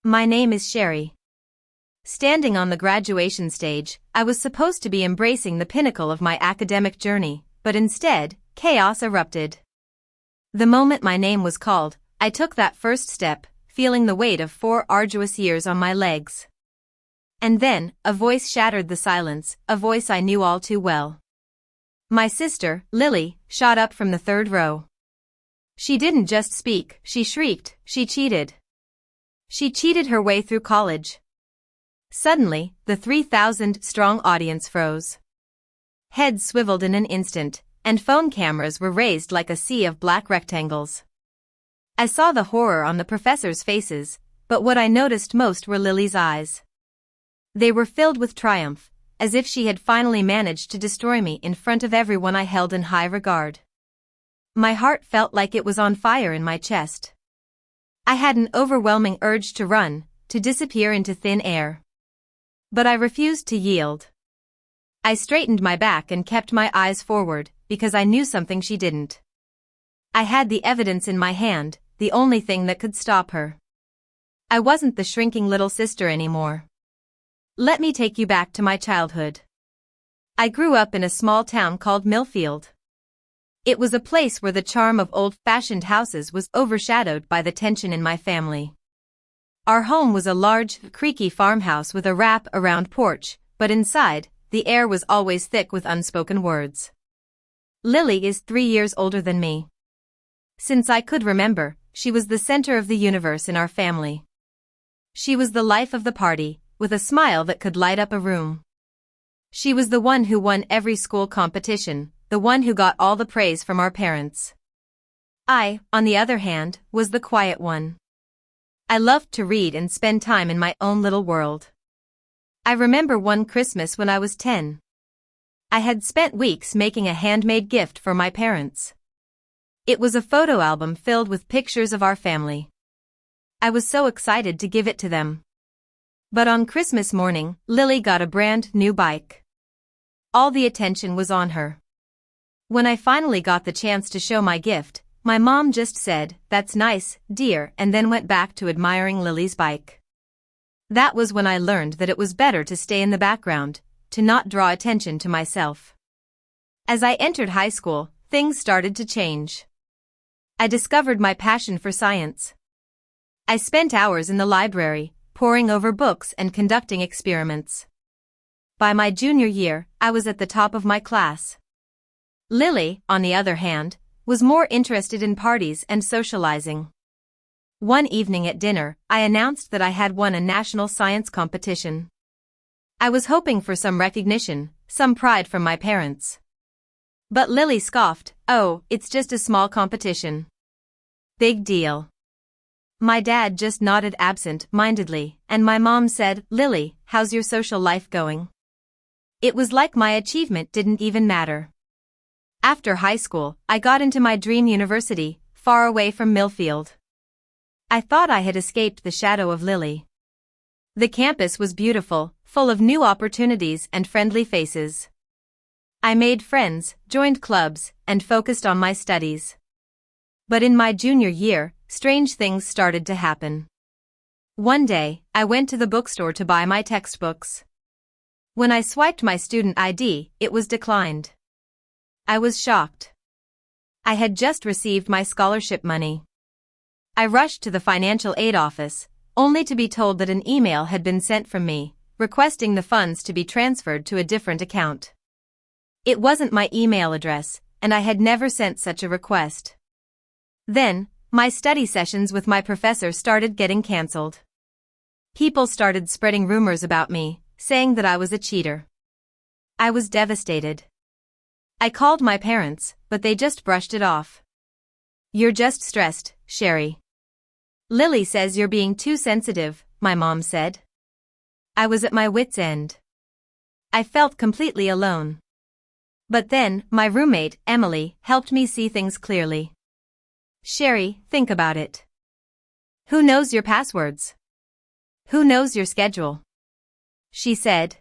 My name is Sherry. Standing on the graduation stage, I was supposed to be embracing the pinnacle of my academic journey, but instead, chaos erupted. The moment my name was called, I took that first step, feeling the weight of 4 arduous years on my legs. And then, a voice shattered the silence, a voice I knew all too well. My sister, Lily, shot up from the 3rd row. She didn't just speak, she shrieked, she cheated. She cheated her way through college. Suddenly, the 3,000-strong audience froze. Heads swiveled in an instant, and phone cameras were raised like a sea of black rectangles. I saw the horror on the professors' faces, but what I noticed most were Lily's eyes. They were filled with triumph, as if she had finally managed to destroy me in front of everyone I held in high regard. My heart felt like it was on fire in my chest. I had an overwhelming urge to run, to disappear into thin air. But I refused to yield. I straightened my back and kept my eyes forward, because I knew something she didn't. I had the evidence in my hand, the only thing that could stop her. I wasn't the shrinking little sister anymore. Let me take you back to my childhood. I grew up in a small town called Millfield. It was a place where the charm of old-fashioned houses was overshadowed by the tension in my family. Our home was a large, creaky farmhouse with a wrap-around porch, but inside, the air was always thick with unspoken words. Lily is 3 years older than me. Since I could remember, she was the center of the universe in our family. She was the life of the party, with a smile that could light up a room. She was the one who won every school competition, the one who got all the praise from our parents. I, on the other hand, was the quiet one. I loved to read and spend time in my own little world. I remember one Christmas when I was 10. I had spent weeks making a handmade gift for my parents. It was a photo album filled with pictures of our family. I was so excited to give it to them. But on Christmas morning, Lily got a brand new bike. All the attention was on her. When I finally got the chance to show my gift, my mom just said, "That's nice, dear," and then went back to admiring Lily's bike. That was when I learned that it was better to stay in the background, to not draw attention to myself. As I entered high school, things started to change. I discovered my passion for science. I spent hours in the library, poring over books and conducting experiments. By my junior year, I was at the top of my class. Lily, on the other hand, was more interested in parties and socializing. One evening at dinner, I announced that I had won a national science competition. I was hoping for some recognition, some pride from my parents. But Lily scoffed, "Oh, it's just a small competition." Big deal. My dad just nodded absent-mindedly, and my mom said, "Lily, how's your social life going?" It was like my achievement didn't even matter. After high school, I got into my dream university, far away from Millfield. I thought I had escaped the shadow of Lily. The campus was beautiful, full of new opportunities and friendly faces. I made friends, joined clubs, and focused on my studies. But in my junior year, strange things started to happen. One day, I went to the bookstore to buy my textbooks. When I swiped my student ID, it was declined. I was shocked. I had just received my scholarship money. I rushed to the financial aid office, only to be told that an email had been sent from me, requesting the funds to be transferred to a different account. It wasn't my email address, and I had never sent such a request. Then, my study sessions with my professor started getting cancelled. People started spreading rumors about me, saying that I was a cheater. I was devastated. I called my parents, but they just brushed it off. "You're just stressed, Sherry. Lily says you're being too sensitive," my mom said. I was at my wit's end. I felt completely alone. But then, my roommate, Emily, helped me see things clearly. "Sherry, think about it. Who knows your passwords? Who knows your schedule?" she said.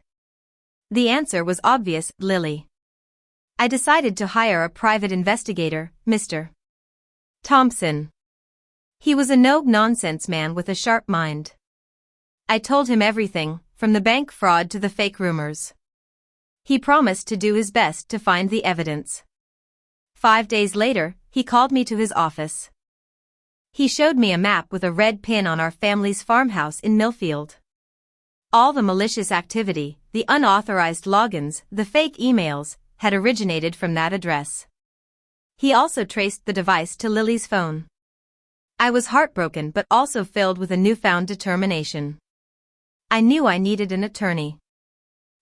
The answer was obvious, Lily. I decided to hire a private investigator, Mr. Thompson. He was a no-nonsense man with a sharp mind. I told him everything, from the bank fraud to the fake rumors. He promised to do his best to find the evidence. 5 days later, he called me to his office. He showed me a map with a red pin on our family's farmhouse in Millfield. All the malicious activity, the unauthorized logins, the fake emails, had originated from that address. He also traced the device to Lily's phone. I was heartbroken but also filled with a newfound determination. I knew I needed an attorney.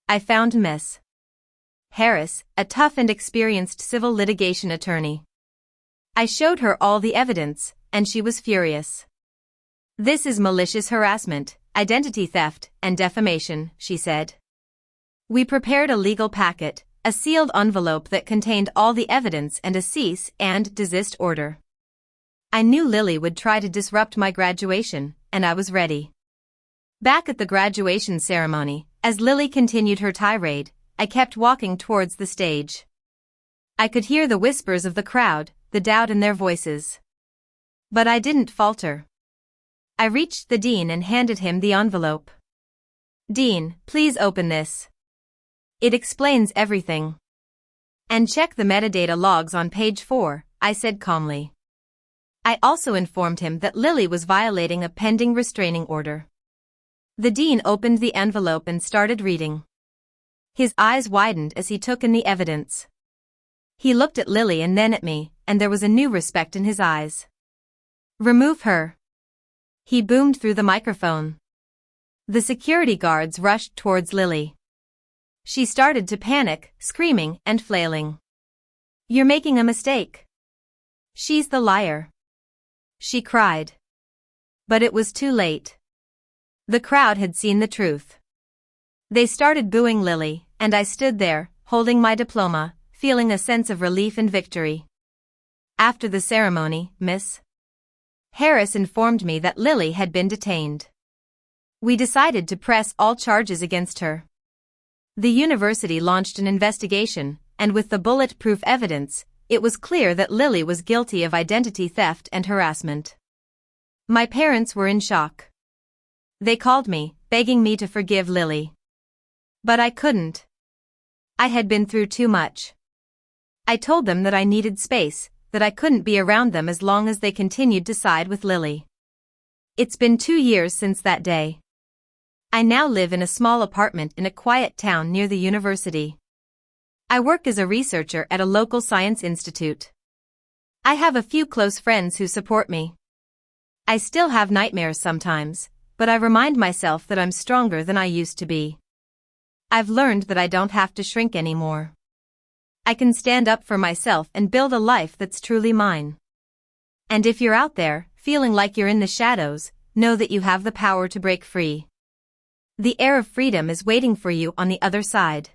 I found Miss Harris, a tough and experienced civil litigation attorney. I showed her all the evidence, and she was furious. "This is malicious harassment, identity theft, and defamation," she said. We prepared a legal packet, a sealed envelope that contained all the evidence and a cease and desist order. I knew Lily would try to disrupt my graduation, and I was ready. Back at the graduation ceremony, as Lily continued her tirade, I kept walking towards the stage. I could hear the whispers of the crowd, the doubt in their voices. But I didn't falter. I reached the dean and handed him the envelope. "Dean, please open this. It explains everything. And check the metadata logs on page 4, I said calmly. I also informed him that Lily was violating a pending restraining order. The dean opened the envelope and started reading. His eyes widened as he took in the evidence. He looked at Lily and then at me, and there was a new respect in his eyes. "Remove her," he boomed through the microphone. The security guards rushed towards Lily. She started to panic, screaming and flailing. "You're making a mistake. She's the liar," she cried. But it was too late. The crowd had seen the truth. They started booing Lily, and I stood there, holding my diploma, feeling a sense of relief and victory. After the ceremony, Miss Harris informed me that Lily had been detained. We decided to press all charges against her. The university launched an investigation, and with the bulletproof evidence, it was clear that Lily was guilty of identity theft and harassment. My parents were in shock. They called me, begging me to forgive Lily. But I couldn't. I had been through too much. I told them that I needed space, that I couldn't be around them as long as they continued to side with Lily. It's been 2 years since that day. I now live in a small apartment in a quiet town near the university. I work as a researcher at a local science institute. I have a few close friends who support me. I still have nightmares sometimes, but I remind myself that I'm stronger than I used to be. I've learned that I don't have to shrink anymore. I can stand up for myself and build a life that's truly mine. And if you're out there, feeling like you're in the shadows, know that you have the power to break free. The air of freedom is waiting for you on the other side.